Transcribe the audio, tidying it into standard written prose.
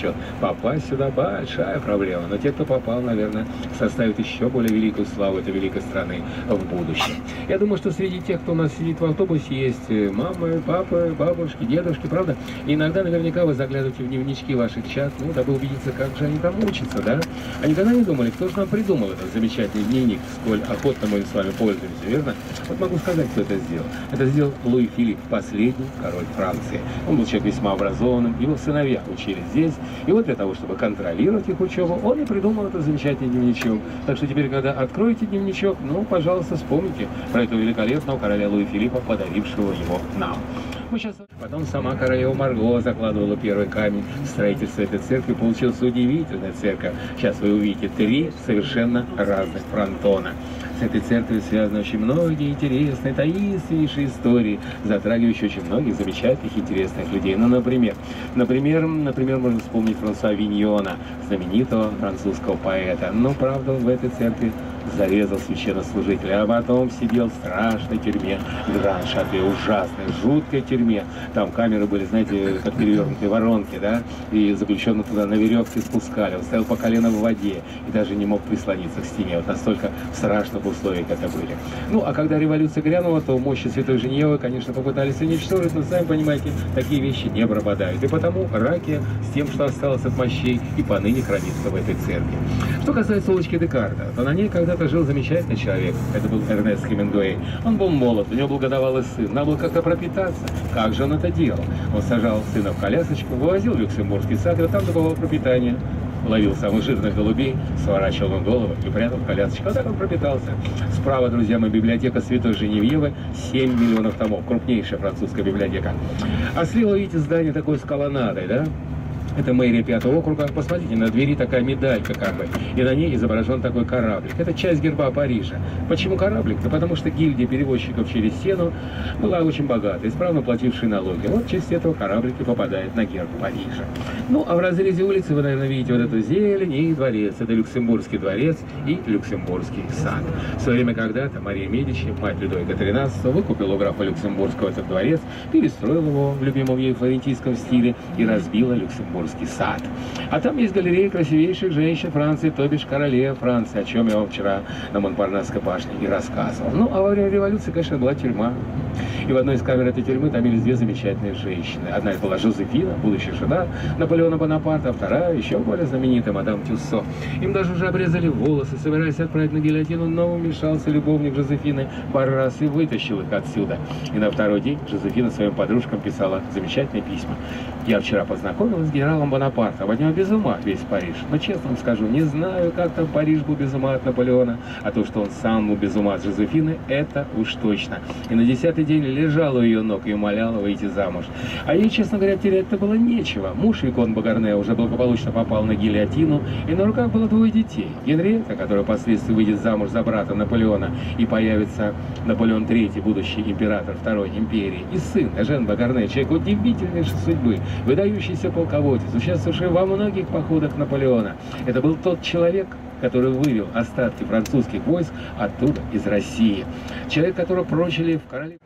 еще попасть сюда большая проблема. Но те, кто попал, наверное, составит еще более великую славу этой великой страны в будущем. Я думаю, что среди тех, кто у нас сидит в автобусе, есть мамы, папы, бабушки, дедушки, правда? И иногда наверняка вы заглядываете в дневнички ваших чат, ну, дабы убедиться, как же они там учатся, да? А никогда не думали, кто же нам придумал этот замечательный дневник, сколь охотно мы с вами пользуемся, верно? Вот могу сказать, кто это сделал. Это сделал Луи Филипп, последний король Франции. Он был человек весьма образованным, его сыновья учились здесь, и вот для того, чтобы контролировать их учебу, он и придумал этот замечательный дневничок. Так что теперь, когда откроете дневничок, ну, пожалуйста, вспомните про этого великолепного короля Луи Филиппа, подарившего его нам. Мы сейчас... Потом сама королева Марго закладывала первый камень в строительство этой церкви. Получилась удивительная церковь. Сейчас вы увидите 3 совершенно разных фронтона. С этой церковью связаны очень многие интересные, таинственнейшие истории, затрагивающие очень многих замечательных, интересных людей. Ну, например, можно вспомнить Франсуа Виньона, знаменитого французского поэта. Но, правда, в этой церкви зарезал священнослужителя, а потом сидел в страшной тюрьме Гран-Шапе, ужасной, жуткой тюрьме. Там камеры были, знаете, как перевернутые воронки, да, и заключенных туда на веревке спускали. Он стоял по колено в воде и даже не мог прислониться к стене. Вот настолько страшных условий это были. Ну, а когда революция грянула, то мощи Святой Женевы, конечно, попытались уничтожить, но, сами понимаете, такие вещи не пропадают. И потому ракия с тем, что осталось от мощей, и поныне хранится в этой церкви. Что касается улочки Декарта, то на ней когда-то жил замечательный человек. Это был Эрнест Хемингуэй. Он был молод, у него был годовалый сын. Надо было как-то пропитаться. Как же он это делал? Он сажал сына в колясочку, вывозил в Люксембургский сад, и вот там добывал пропитание. Ловил самых жирных голубей, сворачивал им голову и прятал в колясочку. А так он пропитался. Справа, друзья мои, библиотека Святой Женевьевы, 7 миллионов томов. Крупнейшая французская библиотека. А слева, видите, здание такое с колоннадой, да? Это мэрия 5-го округа. Посмотрите, на двери такая медалька как бы. И на ней изображен такой кораблик. Это часть герба Парижа. Почему кораблик? Да потому что гильдия перевозчиков через Сену была очень богата, исправно платившая налоги. Вот в честь этого кораблик и попадает на герб Парижа. Ну, а в разрезе улицы вы, наверное, видите вот эту зелень и дворец. Это Люксембургский дворец и Люксембургский сад. В свое время когда-то Мария Медичи, мать Людовика XIII, выкупила у графа Люксембургского этот дворец, перестроила его в любимом ей флорентийском стиле и разбила Люксембургский сад. А там есть галерея красивейших женщин Франции, то бишь королев Франции, о чем я вам вчера на Монпарнасской башне и рассказывал. Ну, а во время революции, конечно, была тюрьма. И в одной из камер этой тюрьмы томились 2 замечательные женщины. Одна из была Жозефина, будущая жена Наполеона Бонапарта, а вторая, еще более знаменитая, мадам Тюссо. Им даже уже обрезали волосы, собираясь отправить на гильотину, но вмешался любовник Жозефины Баррас и вытащил их отсюда. И на второй день Жозефина своим подружкам писала замечательные письма. «Я вчера познакомилась с генералом Бонапартом, от него без ума весь Париж. Но честно вам скажу, не знаю, как там Париж был без ума от Наполеона, а то, что он сам был без ума от Жозефины, это уж точно. И на 10-й день лежала у ее ног и умоляла выйти замуж. А ей, честно говоря, терять-то было нечего. Муж Викон Багарне уже благополучно попал на гильотину, и на руках было 2 детей. Генриетта, которая впоследствии выйдет замуж за брата Наполеона, и появится Наполеон III, будущий император Второй империи, и сын Эжен Багарне, человек удивительной судьбы, выдающийся полководец, участвовавший во многих походах Наполеона. Это был тот человек, который вывел остатки французских войск оттуда, из России. Человек, которого прочили в королевстве.